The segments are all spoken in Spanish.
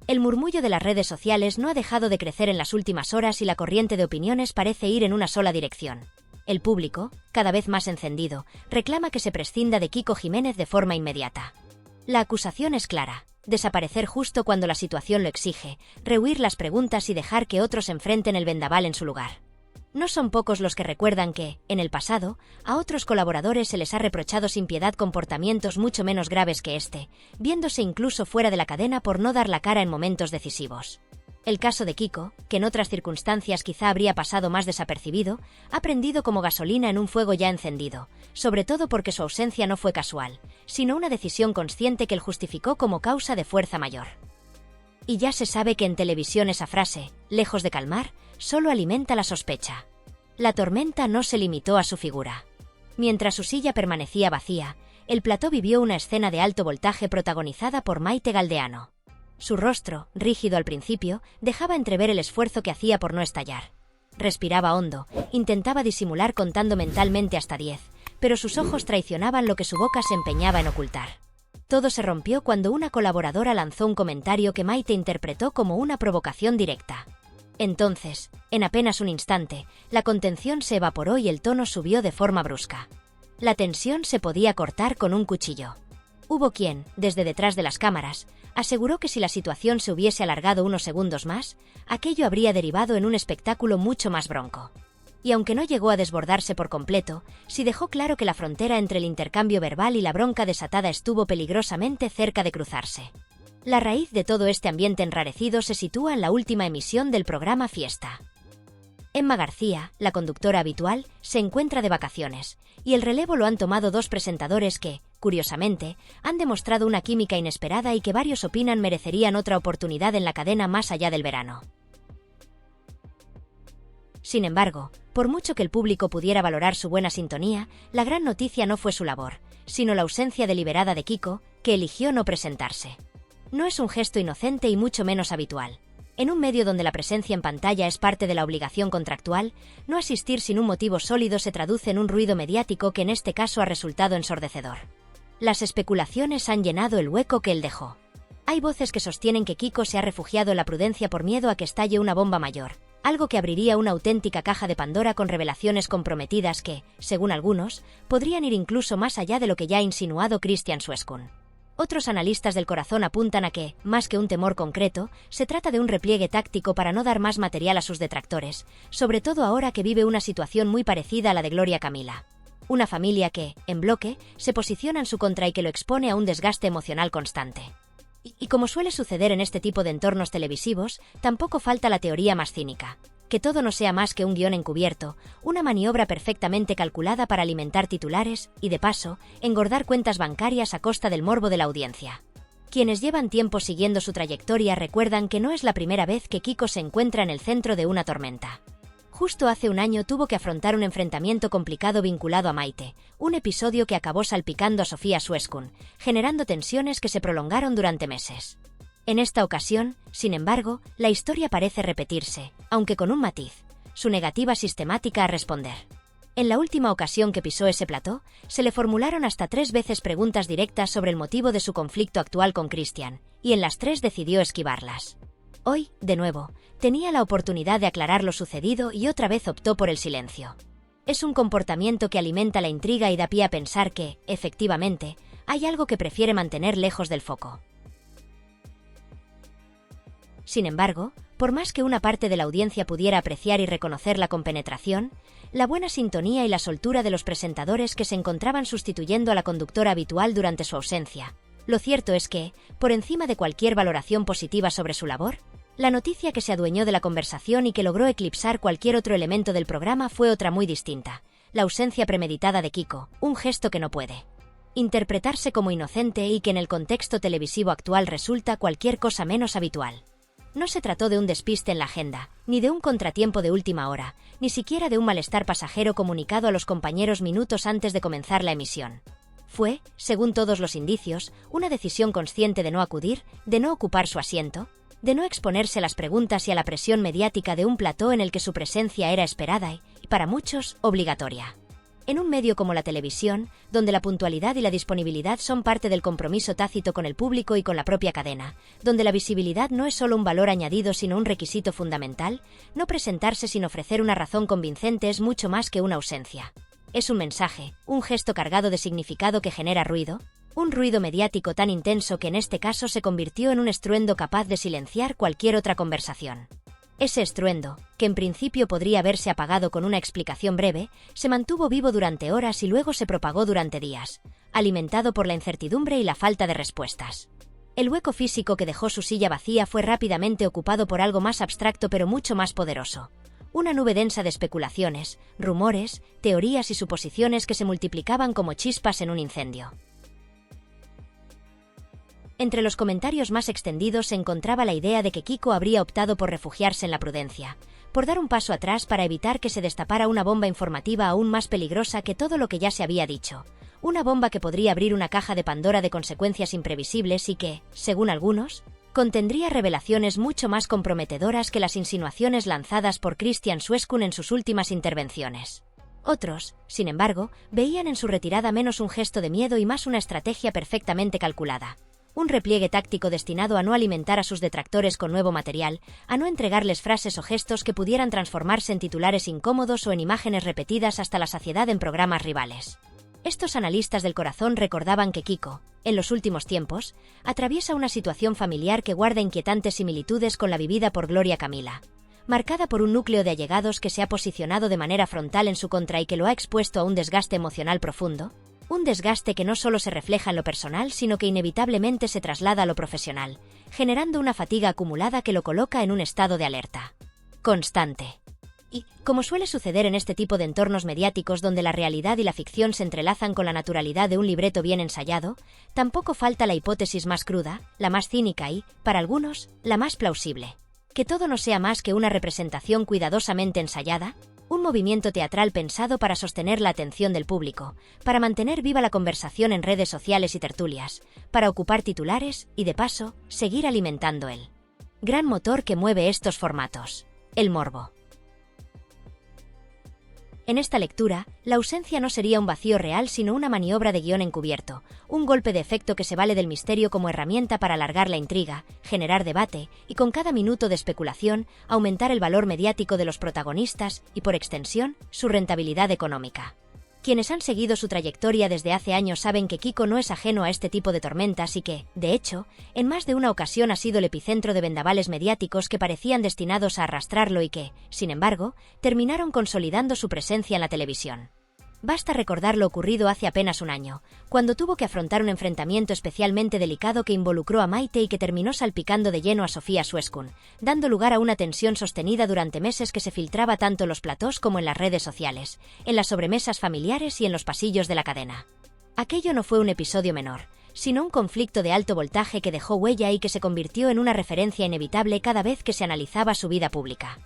El murmullo de las redes sociales no ha dejado de crecer en las últimas horas y la corriente de opiniones parece ir en una sola dirección. El público, cada vez más encendido, reclama que se prescinda de Kiko Jiménez de forma inmediata. La acusación es clara: desaparecer justo cuando la situación lo exige, rehuir las preguntas y dejar que otros enfrenten el vendaval en su lugar. No son pocos los que recuerdan que, en el pasado, a otros colaboradores se les ha reprochado sin piedad comportamientos mucho menos graves que este, viéndose incluso fuera de la cadena por no dar la cara en momentos decisivos. El caso de Kiko, que en otras circunstancias quizá habría pasado más desapercibido, ha prendido como gasolina en un fuego ya encendido, sobre todo porque su ausencia no fue casual, sino una decisión consciente que él justificó como causa de fuerza mayor. Y ya se sabe que en televisión esa frase, lejos de calmar, solo alimenta la sospecha. La tormenta no se limitó a su figura. Mientras su silla permanecía vacía, el plató vivió una escena de alto voltaje protagonizada por Maite Galdeano. Su rostro, rígido al principio, dejaba entrever el esfuerzo que hacía por no estallar. Respiraba hondo, intentaba disimular contando mentalmente hasta 10, pero sus ojos traicionaban lo que su boca se empeñaba en ocultar. Todo se rompió cuando una colaboradora lanzó un comentario que Maite interpretó como una provocación directa. Entonces, en apenas un instante, la contención se evaporó y el tono subió de forma brusca. La tensión se podía cortar con un cuchillo. Hubo quien, desde detrás de las cámaras, aseguró que si la situación se hubiese alargado unos segundos más, aquello habría derivado en un espectáculo mucho más bronco. Y aunque no llegó a desbordarse por completo, sí dejó claro que la frontera entre el intercambio verbal y la bronca desatada estuvo peligrosamente cerca de cruzarse. La raíz de todo este ambiente enrarecido se sitúa en la última emisión del programa Fiesta. Emma García, la conductora habitual, se encuentra de vacaciones, y el relevo lo han tomado dos presentadores que, curiosamente, han demostrado una química inesperada y que varios opinan merecerían otra oportunidad en la cadena más allá del verano. Sin embargo, por mucho que el público pudiera valorar su buena sintonía, la gran noticia no fue su labor, sino la ausencia deliberada de Kiko, que eligió no presentarse. No es un gesto inocente y mucho menos habitual. En un medio donde la presencia en pantalla es parte de la obligación contractual, no asistir sin un motivo sólido se traduce en un ruido mediático que en este caso ha resultado ensordecedor. Las especulaciones han llenado el hueco que él dejó. Hay voces que sostienen que Kiko se ha refugiado en la prudencia por miedo a que estalle una bomba mayor, algo que abriría una auténtica caja de Pandora con revelaciones comprometidas que, según algunos, podrían ir incluso más allá de lo que ya ha insinuado Christian Sueskun. Otros analistas del corazón apuntan a que, más que un temor concreto, se trata de un repliegue táctico para no dar más material a sus detractores, sobre todo ahora que vive una situación muy parecida a la de Gloria Camila. Una familia que, en bloque, se posiciona en su contra y que lo expone a un desgaste emocional constante. Y como suele suceder en este tipo de entornos televisivos, tampoco falta la teoría más cínica: que todo no sea más que un guión encubierto, una maniobra perfectamente calculada para alimentar titulares y, de paso, engordar cuentas bancarias a costa del morbo de la audiencia. Quienes llevan tiempo siguiendo su trayectoria recuerdan que no es la primera vez que Kiko se encuentra en el centro de una tormenta. Justo hace un año tuvo que afrontar un enfrentamiento complicado vinculado a Maite, un episodio que acabó salpicando a Sofía Sueskun, generando tensiones que se prolongaron durante meses. En esta ocasión, sin embargo, la historia parece repetirse, aunque con un matiz: su negativa sistemática a responder. En la última ocasión que pisó ese plató, se le formularon hasta 3 veces preguntas directas sobre el motivo de su conflicto actual con Christian, y en las 3 decidió esquivarlas. Hoy, de nuevo, tenía la oportunidad de aclarar lo sucedido y otra vez optó por el silencio. Es un comportamiento que alimenta la intriga y da pie a pensar que, efectivamente, hay algo que prefiere mantener lejos del foco. Sin embargo, por más que una parte de la audiencia pudiera apreciar y reconocerla con penetración, la buena sintonía y la soltura de los presentadores que se encontraban sustituyendo a la conductora habitual durante su ausencia, lo cierto es que, por encima de cualquier valoración positiva sobre su labor, la noticia que se adueñó de la conversación y que logró eclipsar cualquier otro elemento del programa fue otra muy distinta: la ausencia premeditada de Kiko, un gesto que no puede interpretarse como inocente y que en el contexto televisivo actual resulta cualquier cosa menos habitual. No se trató de un despiste en la agenda, ni de un contratiempo de última hora, ni siquiera de un malestar pasajero comunicado a los compañeros minutos antes de comenzar la emisión. Fue, según todos los indicios, una decisión consciente de no acudir, de no ocupar su asiento, de no exponerse a las preguntas y a la presión mediática de un plató en el que su presencia era esperada y, para muchos, obligatoria. En un medio como la televisión, donde la puntualidad y la disponibilidad son parte del compromiso tácito con el público y con la propia cadena, donde la visibilidad no es solo un valor añadido sino un requisito fundamental, no presentarse sin ofrecer una razón convincente es mucho más que una ausencia. Es un mensaje, un gesto cargado de significado que genera ruido, un ruido mediático tan intenso que en este caso se convirtió en un estruendo capaz de silenciar cualquier otra conversación. Ese estruendo, que en principio podría haberse apagado con una explicación breve, se mantuvo vivo durante horas y luego se propagó durante días, alimentado por la incertidumbre y la falta de respuestas. El hueco físico que dejó su silla vacía fue rápidamente ocupado por algo más abstracto pero mucho más poderoso. Una nube densa de especulaciones, rumores, teorías y suposiciones que se multiplicaban como chispas en un incendio. Entre los comentarios más extendidos se encontraba la idea de que Kiko habría optado por refugiarse en la prudencia, por dar un paso atrás para evitar que se destapara una bomba informativa aún más peligrosa que todo lo que ya se había dicho. Una bomba que podría abrir una caja de Pandora de consecuencias imprevisibles y que, según algunos, contendría revelaciones mucho más comprometedoras que las insinuaciones lanzadas por Christian Sueskun en sus últimas intervenciones. Otros, sin embargo, veían en su retirada menos un gesto de miedo y más una estrategia perfectamente calculada. Un repliegue táctico destinado a no alimentar a sus detractores con nuevo material, a no entregarles frases o gestos que pudieran transformarse en titulares incómodos o en imágenes repetidas hasta la saciedad en programas rivales. Estos analistas del corazón recordaban que Kiko, en los últimos tiempos, atraviesa una situación familiar que guarda inquietantes similitudes con la vivida por Gloria Camila, marcada por un núcleo de allegados que se ha posicionado de manera frontal en su contra y que lo ha expuesto a un desgaste emocional profundo. Un desgaste que no solo se refleja en lo personal, sino que inevitablemente se traslada a lo profesional, generando una fatiga acumulada que lo coloca en un estado de alerta constante. Y, como suele suceder en este tipo de entornos mediáticos donde la realidad y la ficción se entrelazan con la naturalidad de un libreto bien ensayado, tampoco falta la hipótesis más cruda, la más cínica y, para algunos, la más plausible. Que todo no sea más que una representación cuidadosamente ensayada, un movimiento teatral pensado para sostener la atención del público, para mantener viva la conversación en redes sociales y tertulias, para ocupar titulares y, de paso, seguir alimentando el gran motor que mueve estos formatos, el morbo. En esta lectura, la ausencia no sería un vacío real sino una maniobra de guión encubierto, un golpe de efecto que se vale del misterio como herramienta para alargar la intriga, generar debate y con cada minuto de especulación aumentar el valor mediático de los protagonistas y, por extensión, su rentabilidad económica. Quienes han seguido su trayectoria desde hace años saben que Kiko no es ajeno a este tipo de tormentas y que, de hecho, en más de una ocasión ha sido el epicentro de vendavales mediáticos que parecían destinados a arrastrarlo y que, sin embargo, terminaron consolidando su presencia en la televisión. Basta recordar lo ocurrido hace apenas un año, cuando tuvo que afrontar un enfrentamiento especialmente delicado que involucró a Maite y que terminó salpicando de lleno a Sofía Sueskun, dando lugar a una tensión sostenida durante meses que se filtraba tanto en los platós como en las redes sociales, en las sobremesas familiares y en los pasillos de la cadena. Aquello no fue un episodio menor, sino un conflicto de alto voltaje que dejó huella y que se convirtió en una referencia inevitable cada vez que se analizaba su vida pública.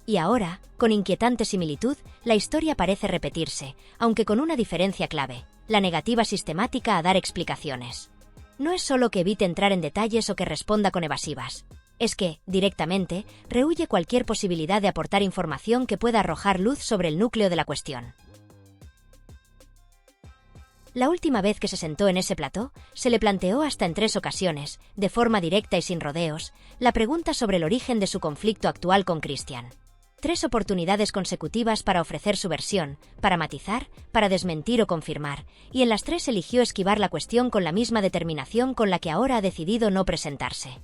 Y ahora, con inquietante similitud, la historia parece repetirse, aunque con una diferencia clave: la negativa sistemática a dar explicaciones. No es solo que evite entrar en detalles o que responda con evasivas. Es que, directamente, rehúye cualquier posibilidad de aportar información que pueda arrojar luz sobre el núcleo de la cuestión. La última vez que se sentó en ese plató, se le planteó hasta en 3 ocasiones, de forma directa y sin rodeos, la pregunta sobre el origen de su conflicto actual con Christian. 3 oportunidades consecutivas para ofrecer su versión, para matizar, para desmentir o confirmar, y en las 3 eligió esquivar la cuestión con la misma determinación con la que ahora ha decidido no presentarse.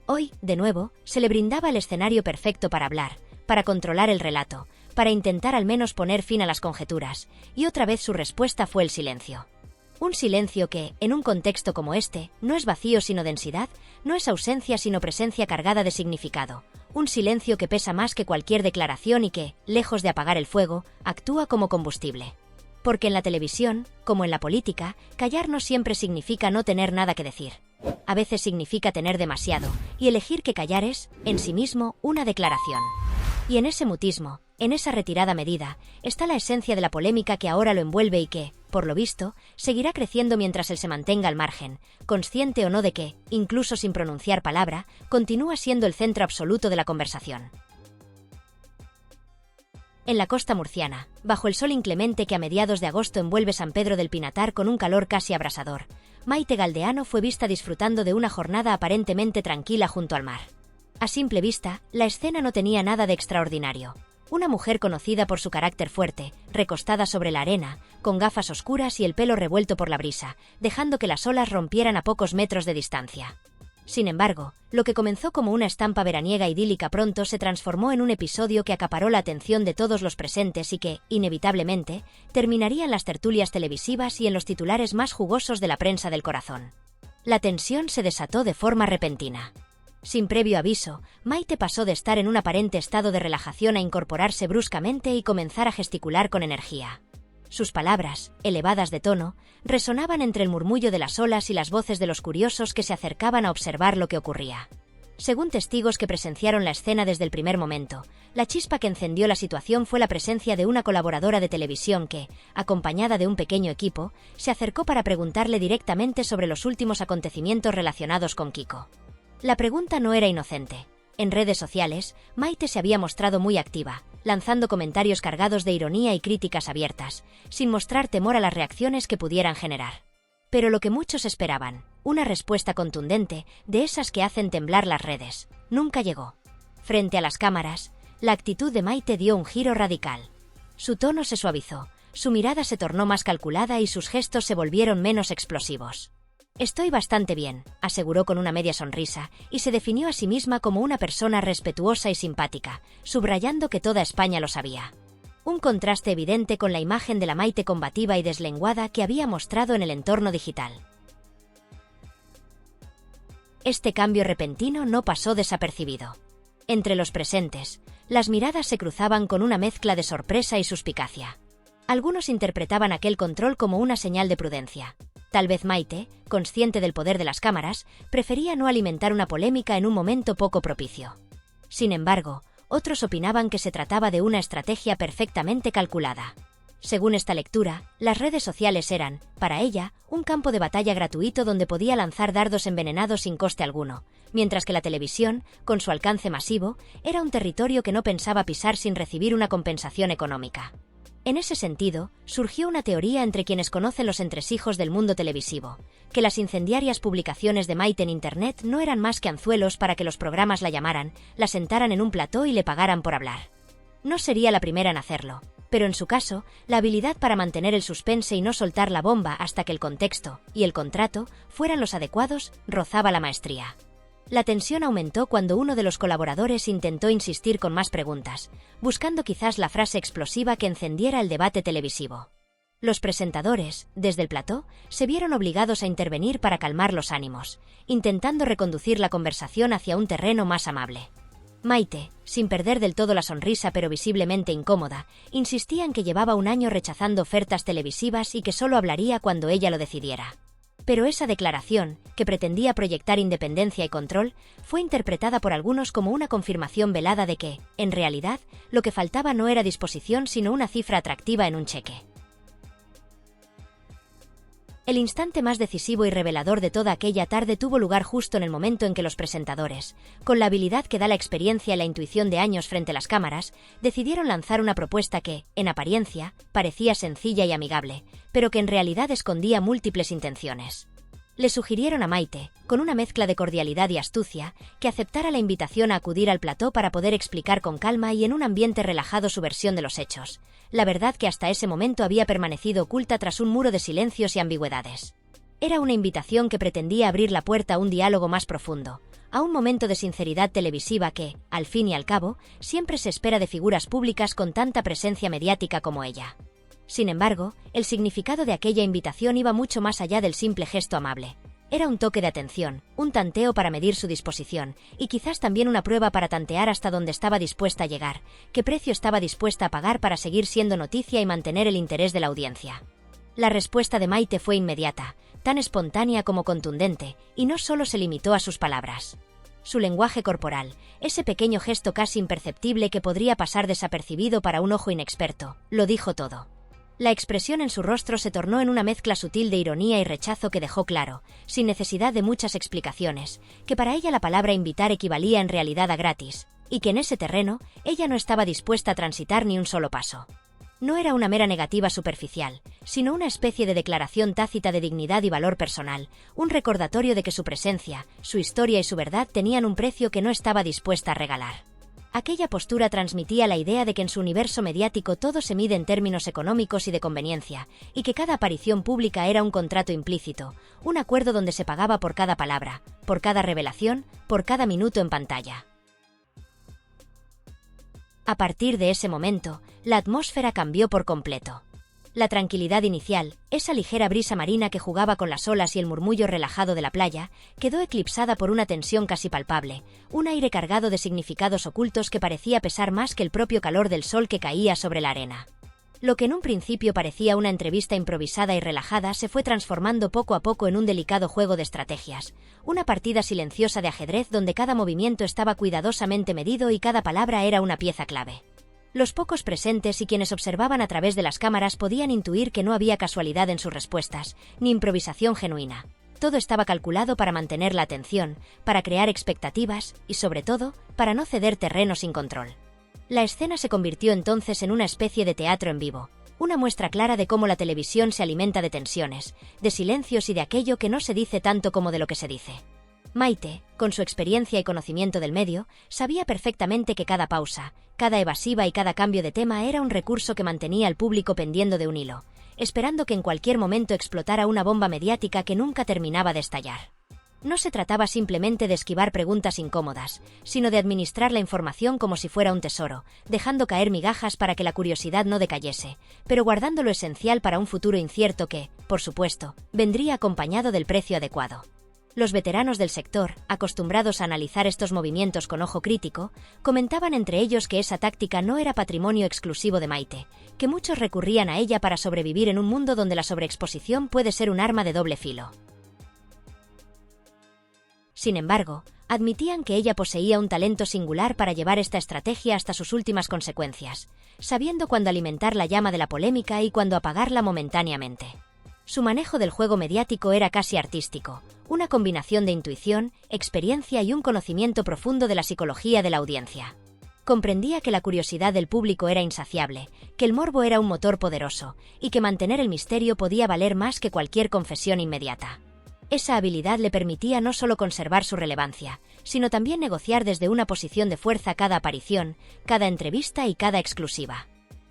Hoy, de nuevo, se le brindaba el escenario perfecto para hablar, para controlar el relato, para intentar al menos poner fin a las conjeturas, y otra vez su respuesta fue el silencio. Un silencio que, en un contexto como este, no es vacío sino densidad, no es ausencia sino presencia cargada de significado. Un silencio que pesa más que cualquier declaración y que, lejos de apagar el fuego, actúa como combustible. Porque en la televisión, como en la política, callar no siempre significa no tener nada que decir. A veces significa tener demasiado, y elegir que callar es, en sí mismo, una declaración. Y en ese mutismo, en esa retirada medida, está la esencia de la polémica que ahora lo envuelve y que, por lo visto, seguirá creciendo mientras él se mantenga al margen, consciente o no de que, incluso sin pronunciar palabra, continúa siendo el centro absoluto de la conversación. En la costa murciana, bajo el sol inclemente que a mediados de agosto envuelve San Pedro del Pinatar con un calor casi abrasador, Maite Galdeano fue vista disfrutando de una jornada aparentemente tranquila junto al mar. A simple vista, la escena no tenía nada de extraordinario. Una mujer conocida por su carácter fuerte, recostada sobre la arena, con gafas oscuras y el pelo revuelto por la brisa, dejando que las olas rompieran a pocos metros de distancia. Sin embargo, lo que comenzó como una estampa veraniega idílica pronto se transformó en un episodio que acaparó la atención de todos los presentes y que, inevitablemente, terminaría en las tertulias televisivas y en los titulares más jugosos de la prensa del corazón. La tensión se desató de forma repentina. Sin previo aviso, Maite pasó de estar en un aparente estado de relajación a incorporarse bruscamente y comenzar a gesticular con energía. Sus palabras, elevadas de tono, resonaban entre el murmullo de las olas y las voces de los curiosos que se acercaban a observar lo que ocurría. Según testigos que presenciaron la escena desde el primer momento, la chispa que encendió la situación fue la presencia de una colaboradora de televisión que, acompañada de un pequeño equipo, se acercó para preguntarle directamente sobre los últimos acontecimientos relacionados con Kiko. La pregunta no era inocente. En redes sociales, Maite se había mostrado muy activa, lanzando comentarios cargados de ironía y críticas abiertas, sin mostrar temor a las reacciones que pudieran generar. Pero lo que muchos esperaban, una respuesta contundente, de esas que hacen temblar las redes, nunca llegó. Frente a las cámaras, la actitud de Maite dio un giro radical. Su tono se suavizó, su mirada se tornó más calculada y sus gestos se volvieron menos explosivos. «Estoy bastante bien», aseguró con una media sonrisa, y se definió a sí misma como una persona respetuosa y simpática, subrayando que toda España lo sabía. Un contraste evidente con la imagen de la Maite combativa y deslenguada que había mostrado en el entorno digital. Este cambio repentino no pasó desapercibido. Entre los presentes, las miradas se cruzaban con una mezcla de sorpresa y suspicacia. Algunos interpretaban aquel control como una señal de prudencia. Tal vez Maite, consciente del poder de las cámaras, prefería no alimentar una polémica en un momento poco propicio. Sin embargo, otros opinaban que se trataba de una estrategia perfectamente calculada. Según esta lectura, las redes sociales eran, para ella, un campo de batalla gratuito donde podía lanzar dardos envenenados sin coste alguno, mientras que la televisión, con su alcance masivo, era un territorio que no pensaba pisar sin recibir una compensación económica. En ese sentido, surgió una teoría entre quienes conocen los entresijos del mundo televisivo, que las incendiarias publicaciones de Maite en Internet no eran más que anzuelos para que los programas la llamaran, la sentaran en un plató y le pagaran por hablar. No sería la primera en hacerlo, pero en su caso, la habilidad para mantener el suspense y no soltar la bomba hasta que el contexto y el contrato fueran los adecuados rozaba la maestría. La tensión aumentó cuando uno de los colaboradores intentó insistir con más preguntas, buscando quizás la frase explosiva que encendiera el debate televisivo. Los presentadores, desde el plató, se vieron obligados a intervenir para calmar los ánimos, intentando reconducir la conversación hacia un terreno más amable. Maite, sin perder del todo la sonrisa pero visiblemente incómoda, insistía en que llevaba un año rechazando ofertas televisivas y que solo hablaría cuando ella lo decidiera. Pero esa declaración, que pretendía proyectar independencia y control, fue interpretada por algunos como una confirmación velada de que, en realidad, lo que faltaba no era disposición sino una cifra atractiva en un cheque. El instante más decisivo y revelador de toda aquella tarde tuvo lugar justo en el momento en que los presentadores, con la habilidad que da la experiencia y la intuición de años frente a las cámaras, decidieron lanzar una propuesta que, en apariencia, parecía sencilla y amigable, pero que en realidad escondía múltiples intenciones. Le sugirieron a Maite, con una mezcla de cordialidad y astucia, que aceptara la invitación a acudir al plató para poder explicar con calma y en un ambiente relajado su versión de los hechos, la verdad que hasta ese momento había permanecido oculta tras un muro de silencios y ambigüedades. Era una invitación que pretendía abrir la puerta a un diálogo más profundo, a un momento de sinceridad televisiva que, al fin y al cabo, siempre se espera de figuras públicas con tanta presencia mediática como ella. Sin embargo, el significado de aquella invitación iba mucho más allá del simple gesto amable. Era un toque de atención, un tanteo para medir su disposición, y quizás también una prueba para tantear hasta dónde estaba dispuesta a llegar, qué precio estaba dispuesta a pagar para seguir siendo noticia y mantener el interés de la audiencia. La respuesta de Maite fue inmediata, tan espontánea como contundente, y no solo se limitó a sus palabras. Su lenguaje corporal, ese pequeño gesto casi imperceptible que podría pasar desapercibido para un ojo inexperto, lo dijo todo. La expresión en su rostro se tornó en una mezcla sutil de ironía y rechazo que dejó claro, sin necesidad de muchas explicaciones, que para ella la palabra invitar equivalía en realidad a gratis, y que en ese terreno ella no estaba dispuesta a transitar ni un solo paso. No era una mera negativa superficial, sino una especie de declaración tácita de dignidad y valor personal, un recordatorio de que su presencia, su historia y su verdad tenían un precio que no estaba dispuesta a regalar. Aquella postura transmitía la idea de que en su universo mediático todo se mide en términos económicos y de conveniencia, y que cada aparición pública era un contrato implícito, un acuerdo donde se pagaba por cada palabra, por cada revelación, por cada minuto en pantalla. A partir de ese momento, la atmósfera cambió por completo. La tranquilidad inicial, esa ligera brisa marina que jugaba con las olas y el murmullo relajado de la playa, quedó eclipsada por una tensión casi palpable, un aire cargado de significados ocultos que parecía pesar más que el propio calor del sol que caía sobre la arena. Lo que en un principio parecía una entrevista improvisada y relajada se fue transformando poco a poco en un delicado juego de estrategias, una partida silenciosa de ajedrez donde cada movimiento estaba cuidadosamente medido y cada palabra era una pieza clave. Los pocos presentes y quienes observaban a través de las cámaras podían intuir que no había casualidad en sus respuestas, ni improvisación genuina. Todo estaba calculado para mantener la atención, para crear expectativas y, sobre todo, para no ceder terreno sin control. La escena se convirtió entonces en una especie de teatro en vivo, una muestra clara de cómo la televisión se alimenta de tensiones, de silencios y de aquello que no se dice tanto como de lo que se dice. Maite, con su experiencia y conocimiento del medio, sabía perfectamente que cada pausa, cada evasiva y cada cambio de tema era un recurso que mantenía al público pendiendo de un hilo, esperando que en cualquier momento explotara una bomba mediática que nunca terminaba de estallar. No se trataba simplemente de esquivar preguntas incómodas, sino de administrar la información como si fuera un tesoro, dejando caer migajas para que la curiosidad no decayese, pero guardando lo esencial para un futuro incierto que, por supuesto, vendría acompañado del precio adecuado. Los veteranos del sector, acostumbrados a analizar estos movimientos con ojo crítico, comentaban entre ellos que esa táctica no era patrimonio exclusivo de Maite, que muchos recurrían a ella para sobrevivir en un mundo donde la sobreexposición puede ser un arma de doble filo. Sin embargo, admitían que ella poseía un talento singular para llevar esta estrategia hasta sus últimas consecuencias, sabiendo cuándo alimentar la llama de la polémica y cuándo apagarla momentáneamente. Su manejo del juego mediático era casi artístico, una combinación de intuición, experiencia y un conocimiento profundo de la psicología de la audiencia. Comprendía que la curiosidad del público era insaciable, que el morbo era un motor poderoso, y que mantener el misterio podía valer más que cualquier confesión inmediata. Esa habilidad le permitía no solo conservar su relevancia, sino también negociar desde una posición de fuerza cada aparición, cada entrevista y cada exclusiva.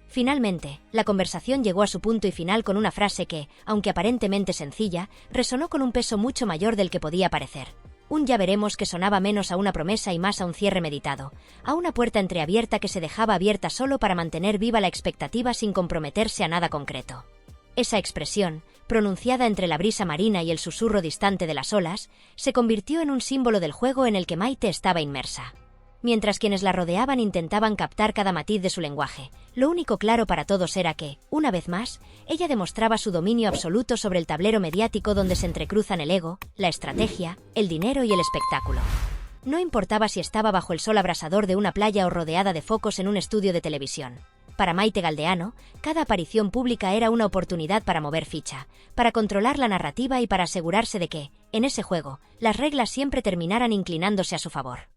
Finalmente, la conversación llegó a su punto y final con una frase que, aunque aparentemente sencilla, resonó con un peso mucho mayor del que podía parecer. Un ya veremos que sonaba menos a una promesa y más a un cierre meditado, a una puerta entreabierta que se dejaba abierta solo para mantener viva la expectativa sin comprometerse a nada concreto. Esa expresión, pronunciada entre la brisa marina y el susurro distante de las olas, se convirtió en un símbolo del juego en el que Maite estaba inmersa. Mientras quienes la rodeaban intentaban captar cada matiz de su lenguaje, lo único claro para todos era que, una vez más, ella demostraba su dominio absoluto sobre el tablero mediático donde se entrecruzan el ego, la estrategia, el dinero y el espectáculo. No importaba si estaba bajo el sol abrasador de una playa o rodeada de focos en un estudio de televisión. Para Maite Galdeano, cada aparición pública era una oportunidad para mover ficha, para controlar la narrativa y para asegurarse de que, en ese juego, las reglas siempre terminaran inclinándose a su favor.